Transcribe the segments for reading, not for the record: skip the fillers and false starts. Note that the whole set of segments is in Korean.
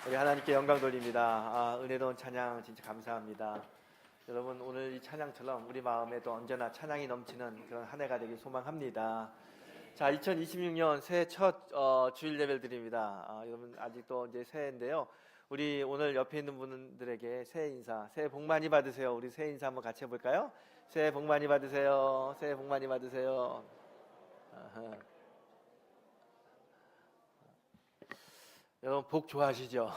우리 하나님께 영광 돌립니다. 은혜로운 찬양 진짜 감사합니다. 여러분, 오늘 이 찬양처럼 우리 마음에도 언제나 찬양이 넘치는 그런 한 해가 되길 소망합니다. 자, 2026년 새해 첫 주일 예배를 드립니다. 여러분, 아직도 이제 새해인데요. 우리 오늘 옆에 있는 분들에게 새해 인사, 새해 복 많이 받으세요. 우리 새해 인사 한번 같이 해볼까요? 새해 복 많이 받으세요. 새해 복 많이 받으세요. 여러분, 복 좋아하시죠?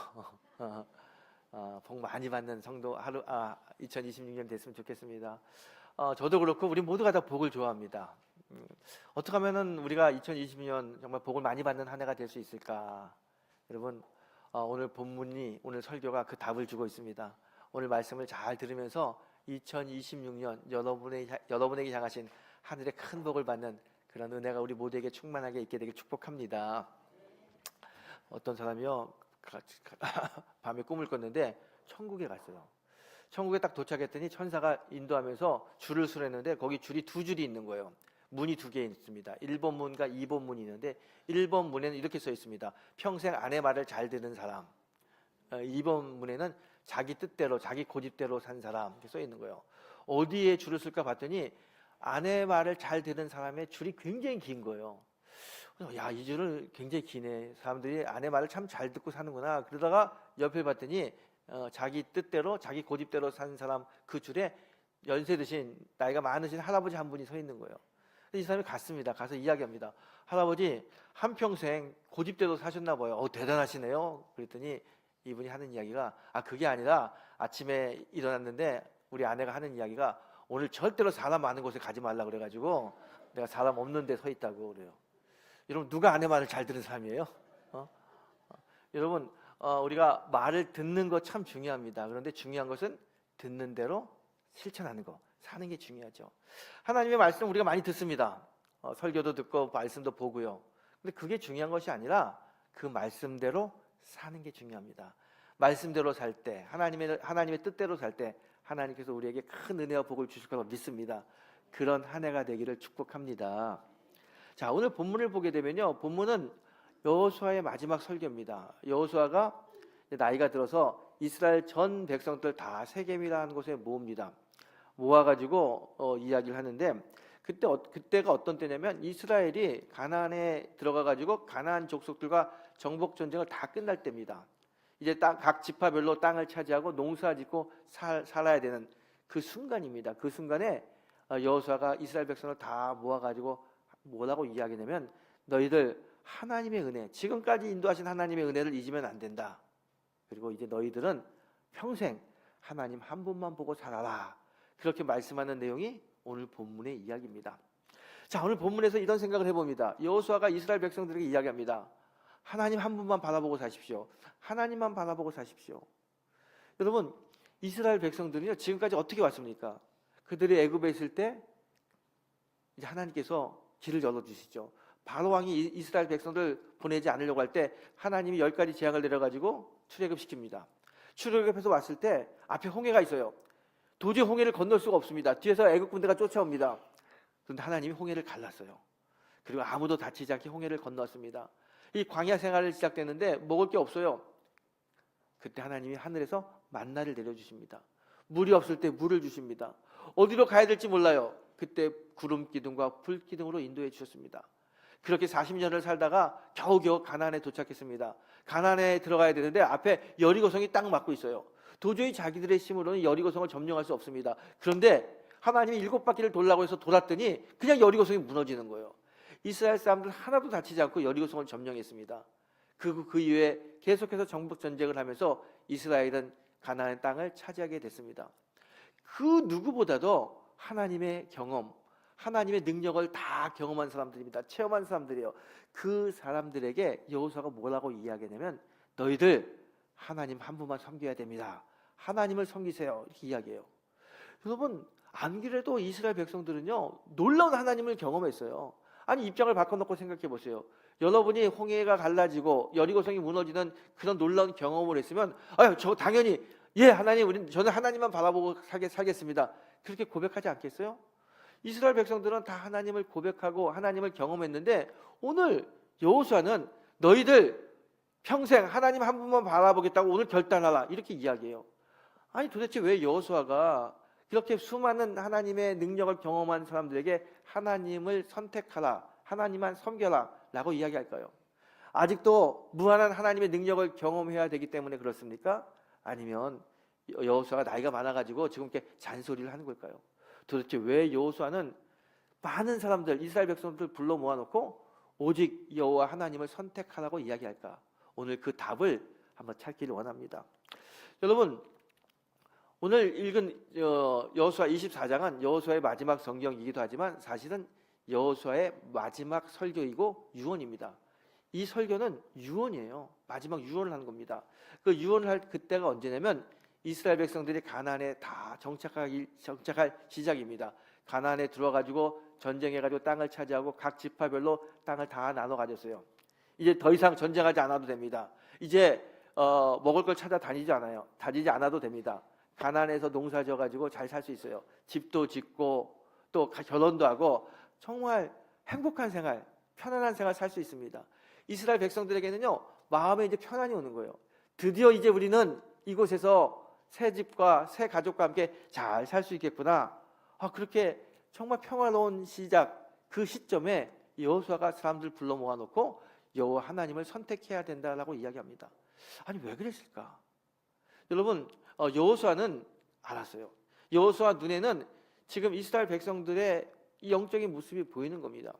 복 많이 받는 성도 2026년 됐으면 좋겠습니다. 저도 그렇고 우리 모두가 다 복을 좋아합니다. 어떻게 하면은 우리가 2020년 정말 복을 많이 받는 한 해가 될 수 있을까? 여러분, 오늘 본문이, 오늘 설교가 그 답을 주고 있습니다. 오늘 말씀을 잘 들으면서 2026년 여러분에게 향하신 하늘의 큰 복을 받는 그런 은혜가 우리 모두에게 충만하게 있게 되길 축복합니다. 어떤 사람이요, 밤에 꿈을 꿨는데 천국에 갔어요. 천국에 딱 도착했더니 천사가 인도하면서 줄을 서랬는데 거기 줄이 두 줄이 있는 거예요. 문이 두 개 있습니다. 1번 문과 2번 문이 있는데 1번 문에는 이렇게 써 있습니다. 평생 아내 말을 잘 듣는 사람. 2번 문에는 자기 뜻대로, 자기 고집대로 산 사람, 이렇게 써 있는 거예요. 어디에 줄을 쓸까 봤더니 아내 말을 잘 듣는 사람의 줄이 굉장히 긴 거예요. 야, 이 줄은 굉장히 기네. 사람들이 아내 말을 참 잘 듣고 사는구나. 그러다가 옆에 봤더니 자기 뜻대로, 자기 고집대로 산 사람 그 줄에 연세 드신, 나이가 많으신 할아버지 한 분이 서 있는 거예요. 이 사람이 갔습니다. 가서 이야기합니다. 할아버지, 한평생 고집대로 사셨나 봐요. 대단하시네요. 그랬더니 이분이 하는 이야기가, 그게 아니라 아침에 일어났는데 우리 아내가 하는 이야기가 오늘 절대로 사람 많은 곳에 가지 말라 그래가지고 내가 사람 없는 데 서 있다고 그래요. 여러분, 누가 아내 말을 잘 듣는 사람이에요? 여러분, 우리가 말을 듣는 거 참 중요합니다. 그런데 중요한 것은 듣는 대로 실천하는 거, 사는 게 중요하죠. 하나님의 말씀 우리가 많이 듣습니다. 설교도 듣고 말씀도 보고요. 근데 그게 중요한 것이 아니라 그 말씀대로 사는 게 중요합니다. 말씀대로 살 때, 하나님의 뜻대로 살 때 하나님께서 우리에게 큰 은혜와 복을 주실 거라고 믿습니다. 그런 한 해가 되기를 축복합니다. 자, 오늘 본문을 보게 되면요, 본문은 여호수아의 마지막 설교입니다. 여호수아가 나이가 들어서 이스라엘 전 백성들 다 세겜이라는 곳에 모읍니다. 모아가지고 이야기를 하는데, 그때가 어떤 때냐면 이스라엘이 가나안에 들어가가지고 가나안 족속들과 정복 전쟁을 다 끝날 때입니다. 이제 각 지파별로 땅을 차지하고 농사짓고 살아야 되는 그 순간입니다. 그 순간에 여호수아가 이스라엘 백성을 다 모아가지고 뭐라고 이야기냐면, 너희들 하나님의 은혜, 지금까지 인도하신 하나님의 은혜를 잊으면 안 된다. 그리고 이제 너희들은 평생 하나님 한 분만 보고 살아라. 그렇게 말씀하는 내용이 오늘 본문의 이야기입니다. 자, 오늘 본문에서 이런 생각을 해봅니다. 여호수아가 이스라엘 백성들에게 이야기합니다. 하나님 한 분만 바라보고 사십시오. 하나님만 바라보고 사십시오. 여러분, 이스라엘 백성들은요, 지금까지 어떻게 왔습니까? 그들이 애굽에 있을 때 이제 하나님께서 길을 열어주시죠. 바로 왕이 이스라엘 백성들 보내지 않으려고 할 때 하나님이 10가지 재앙을 내려가지고 출애굽시킵니다. 출애굽해서 왔을 때 앞에 홍해가 있어요. 도저히 홍해를 건널 수가 없습니다. 뒤에서 애굽 군대가 쫓아옵니다. 그런데 하나님이 홍해를 갈랐어요. 그리고 아무도 다치지 않게 홍해를 건넜습니다. 이 광야 생활이 시작되는데 먹을 게 없어요. 그때 하나님이 하늘에서 만나를 내려주십니다. 물이 없을 때 물을 주십니다. 어디로 가야 될지 몰라요. 그때 구름 기둥과 불 기둥으로 인도해 주셨습니다. 그렇게 40년을 살다가 겨우겨우 가나안에 도착했습니다. 가나안에 들어가야 되는데 앞에 여리고성이 딱 막고 있어요. 도저히 자기들의 힘으로는 여리고성을 점령할 수 없습니다. 그런데 하나님이 7바퀴를 돌라고 해서 돌았더니 그냥 여리고성이 무너지는 거예요. 이스라엘 사람들 하나도 다치지 않고 여리고성을 점령했습니다. 그 이후에 계속해서 정복 전쟁을 하면서 이스라엘은 가나안 땅을 차지하게 됐습니다. 그 누구보다도 하나님의 경험, 하나님의 능력을 다 경험한 사람들입니다. 체험한 사람들이에요. 그 사람들에게 여호수아가 뭐라고 이야기하냐면, 너희들 하나님 한 분만 섬겨야 됩니다. 하나님을 섬기세요. 이렇게 이야기해요. 여러분, 안 그래도 이스라엘 백성들은요, 놀라운 하나님을 경험했어요. 아니, 입장을 바꿔놓고 생각해 보세요. 여러분이 홍해가 갈라지고 여리고성이 무너지는 그런 놀라운 경험을 했으면, 저 당연히 하나님, 저는 하나님만 바라보고 살겠습니다. 그렇게 고백하지 않겠어요? 이스라엘 백성들은 다 하나님을 고백하고 하나님을 경험했는데, 오늘 여호수아는 너희들 평생 하나님 한 분만 바라보겠다고 오늘 결단하라 이렇게 이야기해요. 아니 도대체 왜 여호수아가 이렇게 수많은 하나님의 능력을 경험한 사람들에게 하나님을 선택하라, 하나님만 섬겨라 라고 이야기할까요? 아직도 무한한 하나님의 능력을 경험해야 되기 때문에 그렇습니까? 아니면 여호수아가 나이가 많아가지고 지금 이렇게 잔소리를 하는 걸까요? 도대체 왜 여호수아는 많은 사람들, 이스라엘 백성들 불러 모아놓고 오직 여호와 하나님을 선택하라고 이야기할까? 오늘 그 답을 한번 찾기를 원합니다. 여러분, 오늘 읽은 여호수아 24장은 여호수아의 마지막 성경이기도 하지만 사실은 여호수아의 마지막 설교이고 유언입니다. 이 설교는 유언이에요. 마지막 유언을 하는 겁니다. 그 유언을 할 그때가 언제냐면 이스라엘 백성들이 가나안에 다 정착할 시작입니다. 가나안에 들어가지고 전쟁해가지고 땅을 차지하고 각 지파별로 땅을 다 나눠 가졌어요. 이제 더 이상 전쟁하지 않아도 됩니다. 이제 먹을 걸 찾아다니지 않아도 됩니다. 가나안에서 농사 지어가지고 잘 살 수 있어요. 집도 짓고 또 결혼도 하고 정말 행복한 생활, 편안한 생활 살 수 있습니다. 이스라엘 백성들에게는요 마음에 이제 편안이 오는 거예요. 드디어 이제 우리는 이곳에서 새 집과 새 가족과 함께 잘 살 수 있겠구나. 그렇게 정말 평화로운 시작, 그 시점에 여호수아가 사람들 불러 모아놓고 여호와 하나님을 선택해야 된다라고 이야기합니다. 아니 왜 그랬을까? 여러분, 여호수아는 알았어요. 여호수아 눈에는 지금 이스라엘 백성들의 이 영적인 모습이 보이는 겁니다.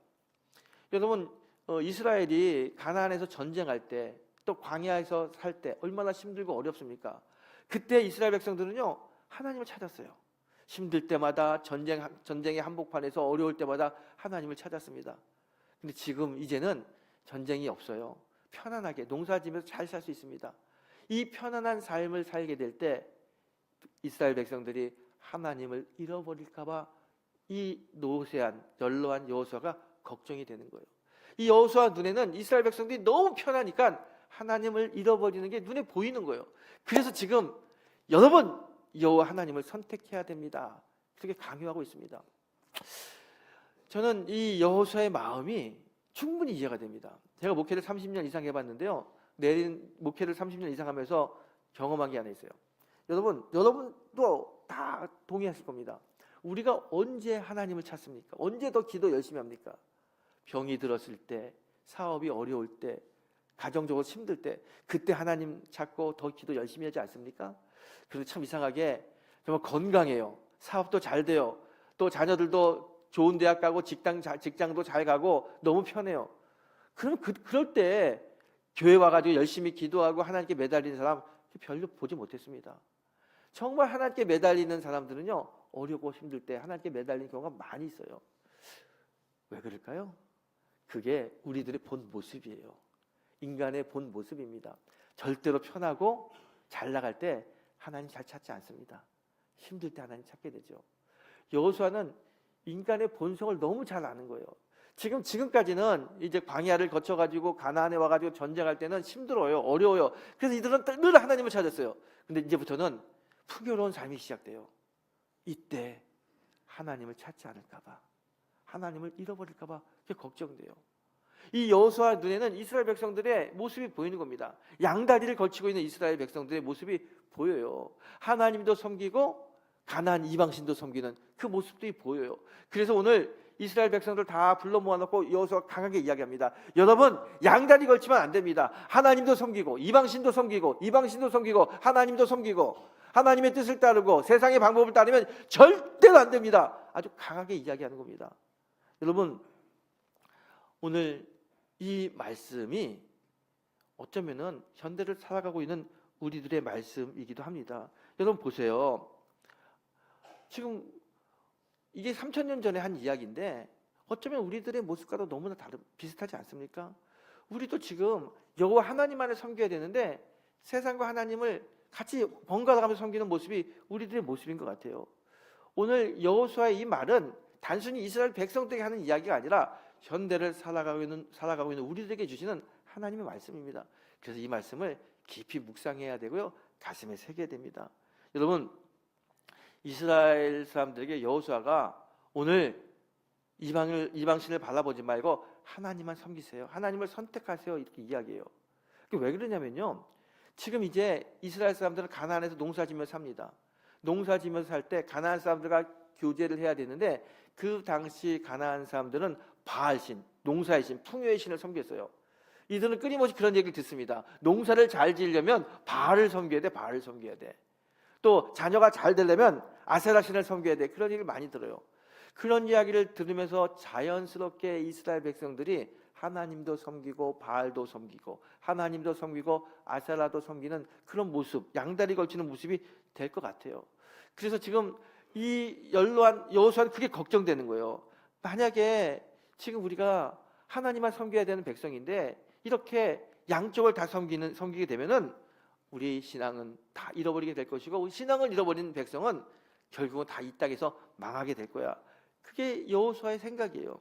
여러분, 이스라엘이 가나안에서 전쟁할 때 또 광야에서 살 때 얼마나 힘들고 어렵습니까? 그때 이스라엘 백성들은요 하나님을 찾았어요. 힘들 때마다 전쟁의 한복판에서 어려울 때마다 하나님을 찾았습니다. 근데 지금 이제는 전쟁이 없어요. 편안하게 농사지면서 잘 살 수 있습니다. 이 편안한 삶을 살게 될 때 이스라엘 백성들이 하나님을 잃어버릴까 봐 이 노쇠한 연로한 여호수아가 걱정이 되는 거예요. 이 여호수아 눈에는 이스라엘 백성들이 너무 편하니까 하나님을 잃어버리는 게 눈에 보이는 거예요. 그래서 지금 여러분 여호와 하나님을 선택해야 됩니다. 그렇게 강요하고 있습니다. 저는 이 여호수아의 마음이 충분히 이해가 됩니다. 제가 목회를 30년 이상 해봤는데요. 목회를 30년 이상 하면서 경험한 게 하나 있어요. 여러분도 다 동의하실 겁니다. 우리가 언제 하나님을 찾습니까? 언제 더 기도 열심히 합니까? 병이 들었을 때, 사업이 어려울 때, 가정적으로 힘들 때, 그때 하나님 찾고 더 기도 열심히 하지 않습니까? 그래서 참 이상하게 정말 건강해요. 사업도 잘 돼요. 또 자녀들도 좋은 대학 가고 직장도 잘 가고 너무 편해요. 그럼 그럴 때 교회 와가지고 열심히 기도하고 하나님께 매달리는 사람 별로 보지 못했습니다. 정말 하나님께 매달리는 사람들은요 어렵고 힘들 때 하나님께 매달리는 경우가 많이 있어요. 왜 그럴까요? 그게 우리들의 본 모습이에요. 인간의 본 모습입니다. 절대로 편하고 잘 나갈 때 하나님 잘 찾지 않습니다. 힘들 때 하나님 찾게 되죠. 여호수아는 인간의 본성을 너무 잘 아는 거예요. 지금까지는 이제 광야를 거쳐가지고 가나안에 와가지고 전쟁할 때는 힘들어요, 어려워요. 그래서 이들은 늘 하나님을 찾았어요. 근데 이제부터는 풍요로운 삶이 시작돼요. 이때 하나님을 찾지 않을까봐, 하나님을 잃어버릴까봐 그게 걱정돼요. 이 여호수아 눈에는 이스라엘 백성들의 모습이 보이는 겁니다. 양다리를 걸치고 있는 이스라엘 백성들의 모습이 보여요. 하나님도 섬기고 가나안 이방신도 섬기는 그 모습들이 보여요. 그래서 오늘 이스라엘 백성들 다 불러 모아놓고 여호수아가 강하게 이야기합니다. 여러분 양다리 걸치면 안 됩니다. 하나님도 섬기고 이방신도 섬기고 하나님도 섬기고 하나님의 뜻을 따르고 세상의 방법을 따르면 절대로 안 됩니다. 아주 강하게 이야기하는 겁니다. 여러분 오늘 이 말씀이 어쩌면은 현대를 살아가고 있는 우리들의 말씀이기도 합니다. 여러분 보세요. 지금 이게 3000년 전에 한 이야기인데 어쩌면 우리들의 모습과도 너무나 비슷하지 않습니까? 우리도 지금 여호와 하나님만을 섬겨야 되는데 세상과 하나님을 같이 번갈아가면서 섬기는 모습이 우리들의 모습인 것 같아요. 오늘 여호수아의 이 말은 단순히 이스라엘 백성들에게 하는 이야기가 아니라 현대를 살아가고 있는 우리들에게 주시는 하나님의 말씀입니다. 그래서 이 말씀을 깊이 묵상해야 되고요, 가슴에 새겨야 됩니다. 여러분 이스라엘 사람들에게 여호수아가 오늘 이방신을 바라보지 말고 하나님만 섬기세요, 하나님을 선택하세요 이렇게 이야기해요. 그게 왜 그러냐면요. 지금 이제 이스라엘 사람들은 가나안에서 농사지면서 삽니다. 농사지면서 살 때 가나안 사람들과 교제를 해야 되는데 그 당시 가나안 사람들은 바알신, 농사의 신, 풍요의 신을 섬겼어요. 이들은 끊임없이 그런 얘기를 듣습니다. 농사를 잘 지으려면 바알을 섬겨야 돼, 바알을 섬겨야 돼. 또 자녀가 잘 되려면 아세라 신을 섬겨야 돼. 그런 얘기를 많이 들어요. 그런 이야기를 들으면서 자연스럽게 이스라엘 백성들이 하나님도 섬기고 바알도 섬기고 하나님도 섬기고 아세라도 섬기는 그런 모습, 양다리 걸치는 모습이 될 것 같아요. 그래서 지금 이 연로한 여호수아는 그게 걱정되는 거예요. 만약에 지금 우리가 하나님만 섬겨야 되는 백성인데 이렇게 양쪽을 다 섬기게 되면은 우리 신앙은 다 잃어버리게 될 것이고 신앙을 잃어버린 백성은 결국은 다 이 땅에서 망하게 될 거야. 그게 여호수아의 생각이에요.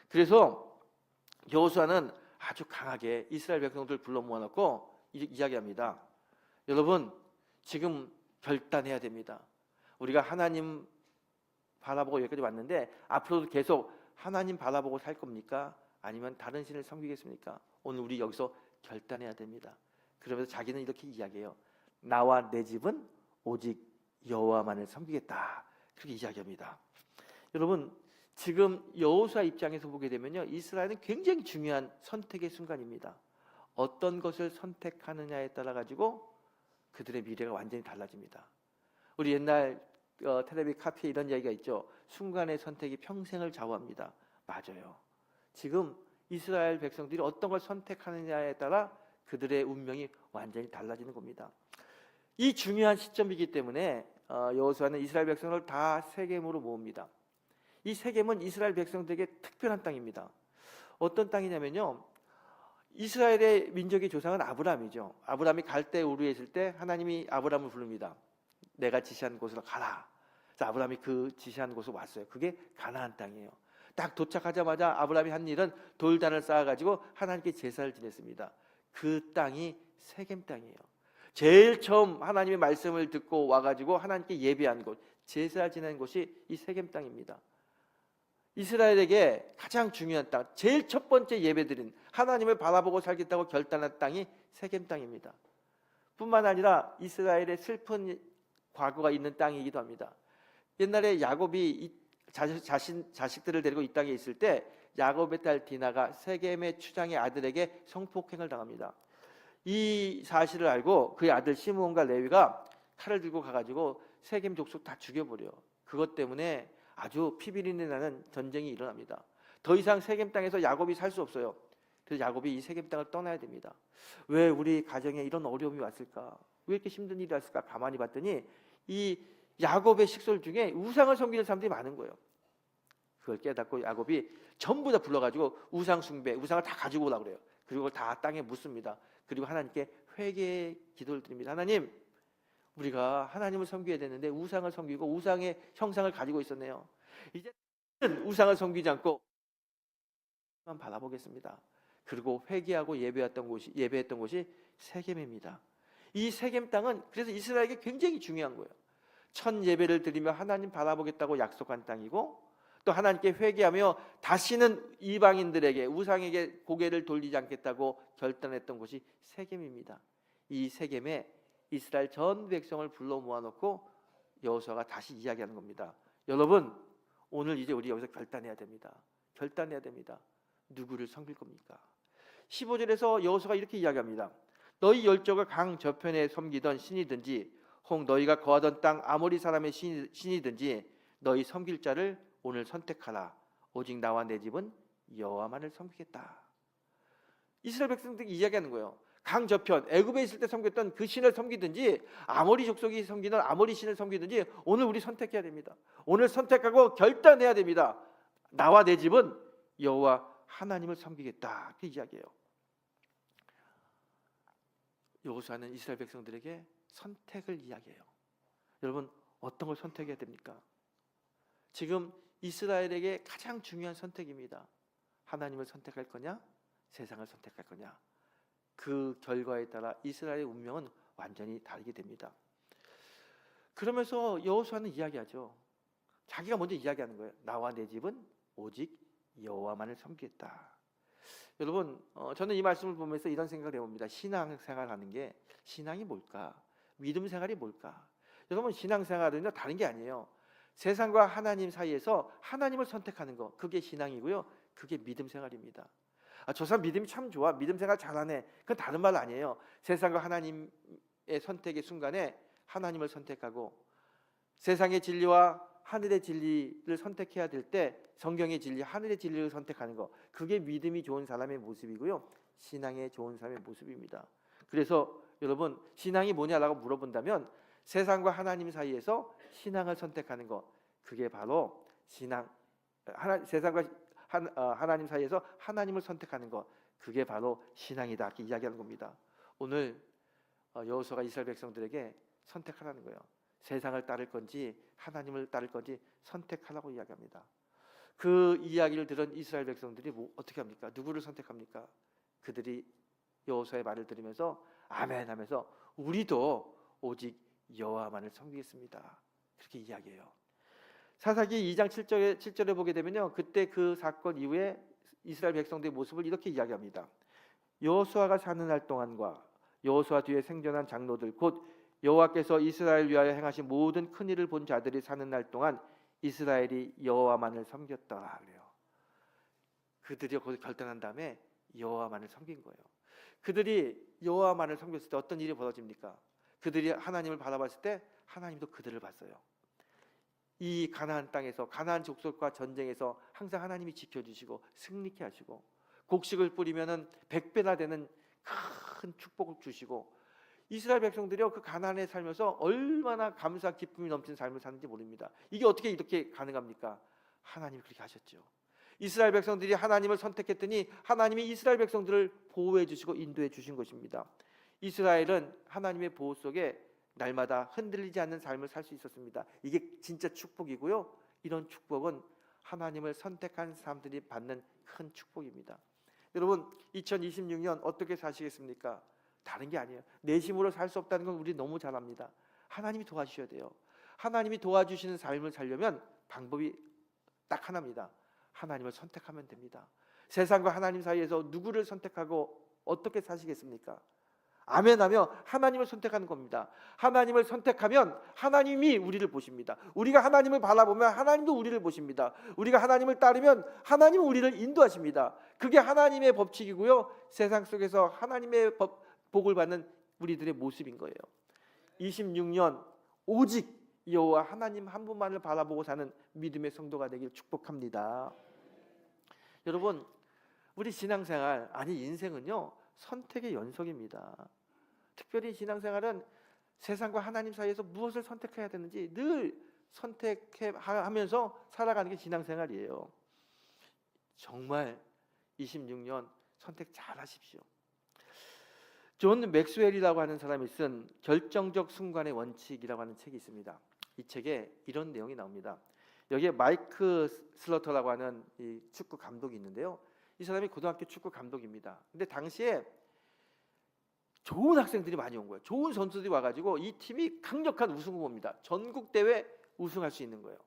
그래서 여호수아는 아주 강하게 이스라엘 백성들 불러 모아놓고 이야기합니다. 여러분, 지금 결단해야 됩니다. 우리가 하나님 바라보고 여기까지 왔는데 앞으로도 계속 하나님 바라보고 살 겁니까? 아니면 다른 신을 섬기겠습니까? 오늘 우리 여기서 결단해야 됩니다. 그러면서 자기는 이렇게 이야기해요. 나와 내 집은 오직 여호와만을 섬기겠다. 그렇게 이야기합니다. 여러분, 지금 여호수아 입장에서 보게 되면요, 이스라엘은 굉장히 중요한 선택의 순간입니다. 어떤 것을 선택하느냐에 따라 가지고 그들의 미래가 완전히 달라집니다. 우리 옛날 텔레비 카피에 이런 이야기가 있죠. 순간의 선택이 평생을 좌우합니다. 맞아요. 지금 이스라엘 백성들이 어떤 걸 선택하느냐에 따라 그들의 운명이 완전히 달라지는 겁니다. 이 중요한 시점이기 때문에 여호수아는 이스라엘 백성을 다 세겜으로 모읍니다. 이 세겜은 이스라엘 백성들에게 특별한 땅입니다. 어떤 땅이냐면요, 이스라엘의 민족의 조상은 아브라함이죠. 아브라함이 갈대 우르에 있을 때 하나님이 아브라함을 부릅니다. 내가 지시한 곳으로 가라. 그래서 아브라함이 그 지시한 곳으로 왔어요. 그게 가나안 땅이에요. 딱 도착하자마자 아브라함이 한 일은 돌단을 쌓아가지고 하나님께 제사를 지냈습니다. 그 땅이 세겜 땅이에요. 제일 처음 하나님의 말씀을 듣고 와가지고 하나님께 예배한 곳, 제사 지낸 곳이 이 세겜 땅입니다. 이스라엘에게 가장 중요한 땅, 제일 첫 번째 예배드린 하나님을 바라보고 살겠다고 결단한 땅이 세겜 땅입니다. 뿐만 아니라 이스라엘의 슬픈 과거가 있는 땅이기도 합니다. 옛날에 야곱이 자식들을 데리고 이 땅에 있을 때 야곱의 딸 디나가 세겜의 추장의 아들에게 성폭행을 당합니다. 이 사실을 알고 그의 아들 시므온과 레위가 칼을 들고 가가지고 세겜 족속 다 죽여버려요. 그것 때문에 아주 피비린내 나는 전쟁이 일어납니다. 더 이상 세겜 땅에서 야곱이 살 수 없어요. 그래서 야곱이 이 세겜 땅을 떠나야 됩니다. 왜 우리 가정에 이런 어려움이 왔을까? 왜 이렇게 힘든 일이 왔을까? 가만히 봤더니 이 야곱의 식솔 중에 우상을 섬기는 사람들이 많은 거예요. 그걸 깨닫고 야곱이 전부 다 불러가지고 우상 숭배, 우상을 다 가지고 오라고 그래요. 그리고 다 땅에 묻습니다. 그리고 하나님께 회개의 기도를 드립니다. 하나님, 우리가 하나님을 섬겨야 되는데 우상을 섬기고 우상의 형상을 가지고 있었네요. 이제 우상을 섬기지 않고 만 바라보겠습니다. 그리고 회개하고 예배했던 곳이 세겜입니다. 이 세겜 땅은 그래서 이스라엘에게 굉장히 중요한 거예요. 첫 예배를 드리며 하나님 바라보겠다고 약속한 땅이고 또 하나님께 회개하며 다시는 이방인들에게 우상에게 고개를 돌리지 않겠다고 결단했던 곳이 세겜입니다. 이 세겜에 이스라엘 전 백성을 불러 모아놓고 여호수아가 다시 이야기하는 겁니다. 여러분, 오늘 이제 우리 여기서 결단해야 됩니다. 결단해야 됩니다. 누구를 섬길 겁니까? 15절에서 여호수아가 이렇게 이야기합니다. 너희 열조가 강 저편에 섬기던 신이든지 혹 너희가 거하던 땅 아모리 사람의 신이든지 너희 섬길 자를 오늘 선택하라. 오직 나와 내 집은 여호와만을 섬기겠다. 이스라엘 백성들이 이야기하는 거예요. 강 저편 애굽에 있을 때 섬겼던 그 신을 섬기든지 아모리 족속이 섬기는 아모리 신을 섬기든지 오늘 우리 선택해야 됩니다. 오늘 선택하고 결단해야 됩니다. 나와 내 집은 여호와 하나님을 섬기겠다. 그 이야기예요. 여호수아는 이스라엘 백성들에게 선택을 이야기해요. 여러분, 어떤 걸 선택해야 됩니까? 지금 이스라엘에게 가장 중요한 선택입니다. 하나님을 선택할 거냐? 세상을 선택할 거냐? 그 결과에 따라 이스라엘의 운명은 완전히 다르게 됩니다. 그러면서 여호수아는 이야기하죠. 자기가 먼저 이야기하는 거예요. 나와 내 집은 오직 여호와만을 섬기겠다. 여러분, 저는 이 말씀을 보면서 이런 생각을 해봅니다. 신앙생활하는 게 신앙이 뭘까? 믿음 생활이 뭘까? 여러분, 신앙생활은요 다른 게 아니에요. 세상과 하나님 사이에서 하나님을 선택하는 거, 그게 신앙이고요. 그게 믿음 생활입니다. 저 사람 믿음이 참 좋아, 믿음 생활 잘하네, 그건 다른 말 아니에요. 세상과 하나님의 선택의 순간에 하나님을 선택하고 세상의 진리와 하늘의 진리를 선택해야 될 때 성경의 진리, 하늘의 진리를 선택하는 거, 그게 믿음이 좋은 사람의 모습이고요. 신앙의 좋은 사람의 모습입니다. 그래서 여러분, 신앙이 뭐냐라고 물어본다면 세상과 하나님 사이에서 신앙을 선택하는 거, 그게 바로 신앙. 세상과 하나님 사이에서 하나님을 선택하는 것, 그게 바로 신앙이다, 이렇게 이야기하는 겁니다. 오늘 여호수아가 이스라엘 백성들에게 선택하라는 거예요. 세상을 따를 건지 하나님을 따를 건지 선택하라고 이야기합니다. 그 이야기를 들은 이스라엘 백성들이 어떻게 합니까? 누구를 선택합니까? 그들이 여호수아의 말을 들으면서 아멘 하면서 우리도 오직 여호와만을 섬기겠습니다, 그렇게 이야기해요. 사사기 2장 7절에 보게 되면요, 그때 그 사건 이후에 이스라엘 백성들의 모습을 이렇게 이야기합니다. 여호수아가 사는 날 동안과 여호수아 뒤에 생존한 장로들 곧 여호와께서 이스라엘 위하여 행하신 모든 큰 일을 본 자들이 사는 날 동안 이스라엘이 여호와만을 섬겼더라 그래요. 그들이 거기서 결단한 다음에 여호와만을 섬긴 거예요. 그들이 여호와만을 섬겼을 때 어떤 일이 벌어집니까? 그들이 하나님을 바라봤을 때 하나님도 그들을 봤어요. 이 가나안 땅에서, 가나안 족속과 전쟁에서 항상 하나님이 지켜주시고 승리케 하시고 곡식을 뿌리면은 100배나 되는 큰 축복을 주시고, 이스라엘 백성들이요 그 가나안에 살면서 얼마나 감사 기쁨이 넘치는 삶을 사는지 모릅니다. 이게 어떻게 이렇게 가능합니까? 하나님이 그렇게 하셨죠. 이스라엘 백성들이 하나님을 선택했더니 하나님이 이스라엘 백성들을 보호해 주시고 인도해 주신 것입니다. 이스라엘은 하나님의 보호 속에 날마다 흔들리지 않는 삶을 살 수 있었습니다. 이게 진짜 축복이고요. 이런 축복은 하나님을 선택한 사람들이 받는 큰 축복입니다. 여러분, 2026년 어떻게 사시겠습니까? 다른 게 아니에요. 내 힘으로 살 수 없다는 건 우리 너무 잘 압니다. 하나님이 도와주셔야 돼요. 하나님이 도와주시는 삶을 살려면 방법이 딱 하나입니다. 하나님을 선택하면 됩니다. 세상과 하나님 사이에서 누구를 선택하고 어떻게 사시겠습니까? 아멘하며 하나님을 선택하는 겁니다. 하나님을 선택하면 하나님이 우리를 보십니다. 우리가 하나님을 바라보면 하나님도 우리를 보십니다. 우리가 하나님을 따르면 하나님은 우리를 인도하십니다. 그게 하나님의 법칙이고요. 세상 속에서 하나님의 복을 받는 우리들의 모습인 거예요. 26년 오직 여호와 하나님 한 분만을 바라보고 사는 믿음의 성도가 되길 축복합니다. 여러분, 우리 신앙생활, 아니 인생은요 선택의 연속입니다. 특별히 신앙생활은 세상과 하나님 사이에서 무엇을 선택해야 되는지 늘 선택하면서 살아가는 게 신앙생활이에요. 정말 26년 선택 잘 하십시오. 존 맥스웰이라고 하는 사람이 쓴 결정적 순간의 원칙이라고 하는 책이 있습니다. 이 책에 이런 내용이 나옵니다. 여기에 마이크 슬러터라고 하는 이 축구 감독이 있는데요. 이 사람이 고등학교 축구 감독입니다. 근데 당시에 좋은 학생들이 많이 온 거예요. 좋은 선수들이 와가지고 이 팀이 강력한 우승 후보입니다. 전국 대회 우승할 수 있는 거예요.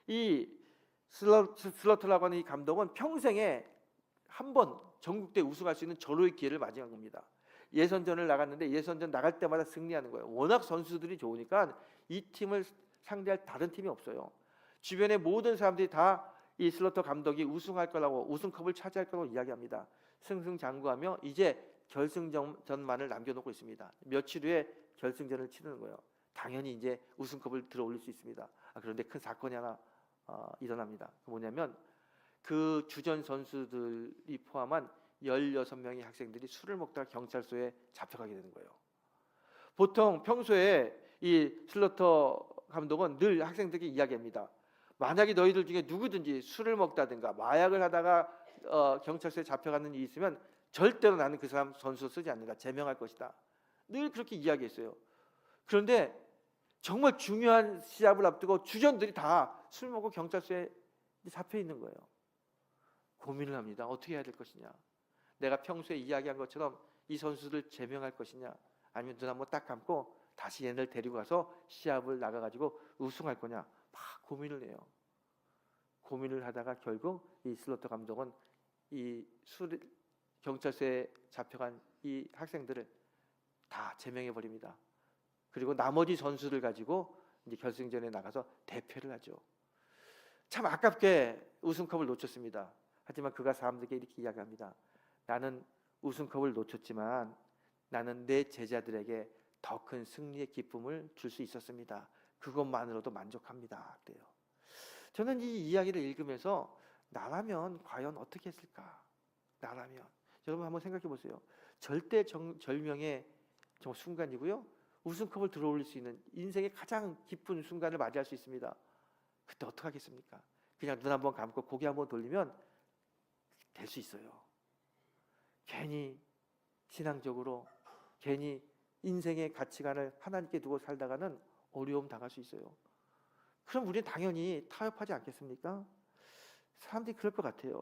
이 슬러터라고 하는 이 감독은 평생에 한 번 전국 대회 우승할 수 있는 절호의 기회를 맞이한 겁니다. 예선전을 나갔는데 예선전 나갈 때마다 승리하는 거예요. 워낙 선수들이 좋으니까 이 팀을 상대할 다른 팀이 없어요. 주변의 모든 사람들이 다 이 슬러터 감독이 우승할 거라고, 우승컵을 차지할 거라고 이야기합니다. 승승장구하며 이제 결승전만을 남겨놓고 있습니다. 며칠 후에 결승전을 치르는 거예요. 당연히 이제 우승컵을 들어올릴 수 있습니다. 그런데 큰 사건이 하나 일어납니다. 뭐냐면 그 주전 선수들이 포함한 16명의 학생들이 술을 먹다가 경찰서에 잡혀가게 되는 거예요. 보통 평소에 이 슬러터 감독은 늘 학생들에게 이야기합니다. 만약에 너희들 중에 누구든지 술을 먹다든가 마약을 하다가 경찰서에 잡혀가는 일이 있으면 절대로 나는 그 사람 선수 쓰지 않는다, 제명할 것이다. 늘 그렇게 이야기했어요. 그런데 정말 중요한 시합을 앞두고 주전들이 다 술 먹고 경찰서에 잡혀 있는 거예요. 고민을 합니다. 어떻게 해야 될 것이냐. 내가 평소에 이야기한 것처럼 이 선수들 제명할 것이냐, 아니면 눈 한번 딱 감고 다시 얘네를 데리고 가서 시합을 나가가지고 우승할 거냐, 막 고민을 해요. 고민을 하다가 결국 이 슬러터 감독은 이 경찰서에 잡혀간 이 학생들을 다 제명해 버립니다. 그리고 나머지 선수를 가지고 이제 결승전에 나가서 대패를 하죠. 참 아깝게 우승컵을 놓쳤습니다. 하지만 그가 사람들에게 이렇게 이야기합니다. 나는 우승컵을 놓쳤지만 나는 내 제자들에게 더 큰 승리의 기쁨을 줄 수 있었습니다. 그것만으로도 만족합니다. 그래요. 저는 이 이야기를 읽으면서 나라면 과연 어떻게 했을까? 나라면 여러분 한번 생각해 보세요. 절대절명의 순간이고요. 우승컵을 들어올릴 수 있는 인생의 가장 기쁜 순간을 맞이할 수 있습니다. 그때 어떡하겠습니까? 그냥 눈 한번 감고 고개 한번 돌리면 될 수 있어요. 괜히 신앙적으로 괜히 인생의 가치관을 하나님께 두고 살다가는 어려움 당할 수 있어요. 그럼 우리는 당연히 타협하지 않겠습니까? 사람들이 그럴 것 같아요.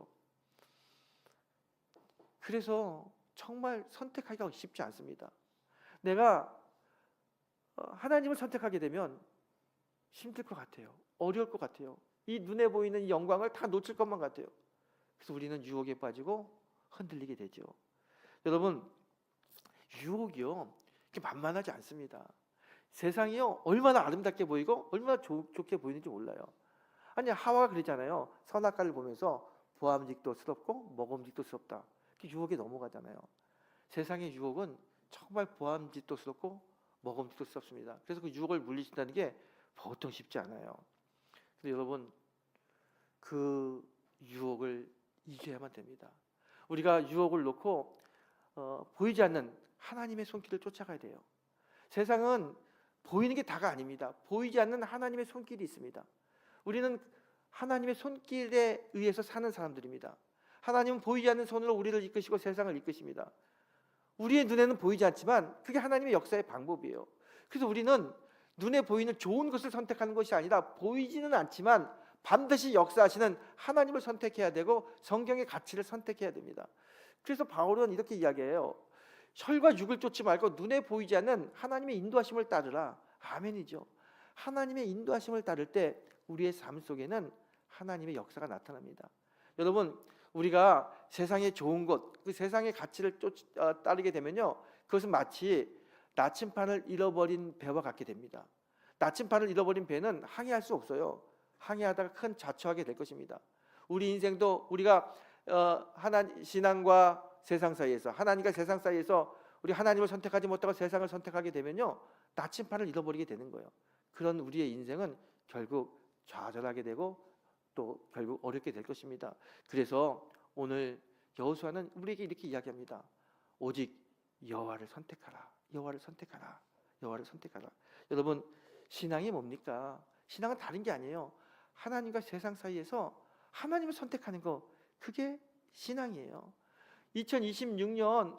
그래서 정말 선택하기가 쉽지 않습니다. 내가 하나님을 선택하게 되면 힘들 것 같아요. 어려울 것 같아요. 이 눈에 보이는 이 영광을 다 놓칠 것만 같아요. 그래서 우리는 유혹에 빠지고 흔들리게 되죠. 여러분, 유혹이요 이렇게 만만하지 않습니다. 세상이요 얼마나 아름답게 보이고 얼마나 좋게 보이는지 몰라요. 아니 하와가 그랬잖아요. 선악과를 보면서 보암직도 스럽고 먹음직도 스럽다. 이렇게 유혹에 넘어가잖아요. 세상의 유혹은 정말 보암직도 스럽고 먹음직도 스럽습니다. 그래서 그 유혹을 물리친다는 게 보통 쉽지 않아요. 그래서 여러분 그 유혹을 이겨야만 됩니다. 우리가 유혹을 놓고 보이지 않는 하나님의 손길을 쫓아가야 돼요. 세상은 보이는 게 다가 아닙니다. 보이지 않는 하나님의 손길이 있습니다. 우리는 하나님의 손길에 의해서 사는 사람들입니다. 하나님은 보이지 않는 손으로 우리를 이끄시고 세상을 이끄십니다. 우리의 눈에는 보이지 않지만 그게 하나님의 역사의 방법이에요. 그래서 우리는 눈에 보이는 좋은 것을 선택하는 것이 아니라 보이지는 않지만 반드시 역사하시는 하나님을 선택해야 되고 성경의 가치를 선택해야 됩니다. 그래서 바울은 이렇게 이야기해요. 혈과 육을 쫓지 말고 눈에 보이지 않는 하나님의 인도하심을 따르라. 아멘이죠. 하나님의 인도하심을 따를 때 우리의 삶 속에는 하나님의 역사가 나타납니다. 여러분 우리가 세상의 좋은 것, 그 세상의 가치를 따르게 되면요 그것은 마치 나침판을 잃어버린 배와 같게 됩니다. 나침판을 잃어버린 배는 항해할 수 없어요. 항해하다가 큰 자초하게 될 것입니다. 우리 인생도 우리가 신앙과 세상 사이에서 하나님과 세상 사이에서 우리 하나님을 선택하지 못하고 세상을 선택하게 되면요 나침판을 잃어버리게 되는 거예요. 그런 우리의 인생은 결국 좌절하게 되고 또 결국 어렵게 될 것입니다. 그래서 오늘 여호수아는 우리에게 이렇게 이야기합니다. 오직 여호와를 선택하라. 여호와를 선택하라. 여호와를 선택하라. 여러분 신앙이 뭡니까? 신앙은 다른 게 아니에요. 하나님과 세상 사이에서 하나님을 선택하는 거 그게 신앙이에요. 2026년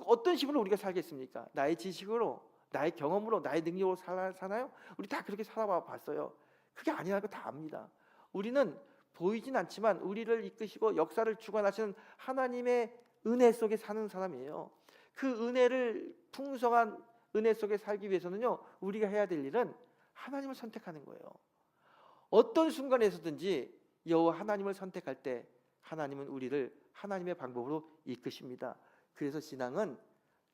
어떤 식으로 우리가 살겠습니까? 나의 지식으로, 나의 경험으로, 나의 능력으로 사나요? 우리 다 그렇게 살아봤어요. 그게 아니라는 거 다 압니다. 우리는 보이진 않지만 우리를 이끄시고 역사를 주관하시는 하나님의 은혜 속에 사는 사람이에요. 그 은혜를 풍성한 은혜 속에 살기 위해서는요 우리가 해야 될 일은 하나님을 선택하는 거예요. 어떤 순간에서든지 여호와 하나님을 선택할 때 하나님은 우리를 하나님의 방법으로 이끄십니다. 그래서 신앙은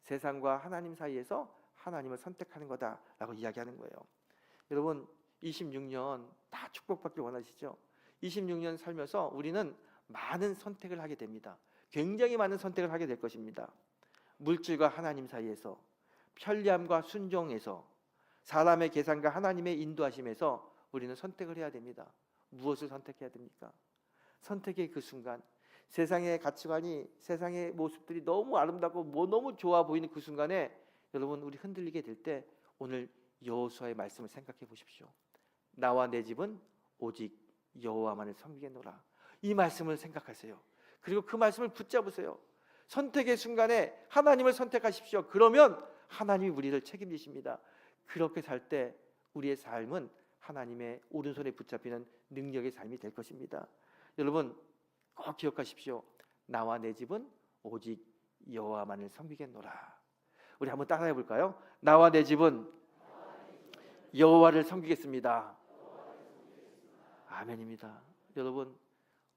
세상과 하나님 사이에서 하나님을 선택하는 거다라고 이야기하는 거예요. 여러분 26년 다 축복받기 원하시죠? 26년 살면서 우리는 많은 선택을 하게 됩니다. 굉장히 많은 선택을 하게 될 것입니다. 물질과 하나님 사이에서, 편리함과 순종에서, 사람의 계산과 하나님의 인도하심에서 우리는 선택을 해야 됩니다. 무엇을 선택해야 됩니까? 선택의 그 순간 세상의 가치관이 세상의 모습들이 너무 아름답고 너무 좋아 보이는 그 순간에 여러분 우리 흔들리게 될 때 오늘 여호수아의 말씀을 생각해 보십시오. 나와 내 집은 오직 여호와만을 섬기겠노라. 이 말씀을 생각하세요. 그리고 그 말씀을 붙잡으세요. 선택의 순간에 하나님을 선택하십시오. 그러면 하나님이 우리를 책임지십니다. 그렇게 살 때 우리의 삶은 하나님의 오른손에 붙잡히는 능력의 삶이 될 것입니다. 여러분 꼭 기억하십시오. 나와 내 집은 오직 여호와만을 섬기겠노라. 우리 한번 따라해 볼까요? 나와 내 집은 여호와를 섬기겠습니다. 아멘입니다. 여러분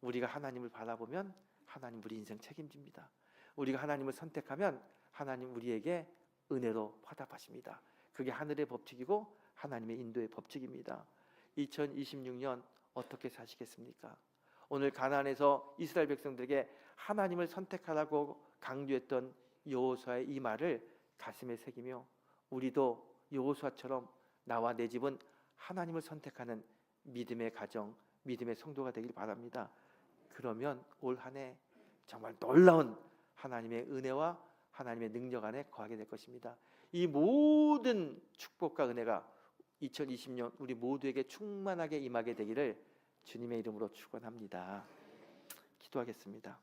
우리가 하나님을 바라보면 하나님 우리 인생 책임집니다. 우리가 하나님을 선택하면 하나님 우리에게 은혜로 화답하십니다. 그게 하늘의 법칙이고 하나님의 인도의 법칙입니다. 2026년 어떻게 사시겠습니까? 오늘 가나안에서 이스라엘 백성들에게 하나님을 선택하라고 강조했던 여호수아의 이 말을 가슴에 새기며 우리도 여호수아처럼 나와 내 집은 하나님을 선택하는 믿음의 가정, 믿음의 성도가 되길 바랍니다. 그러면 올 한 해 정말 놀라운 하나님의 은혜와 하나님의 능력 안에 거하게 될 것입니다. 이 모든 축복과 은혜가 2020년 우리 모두에게 충만하게 임하게 되기를 주님의 이름으로 축원합니다. 기도하겠습니다.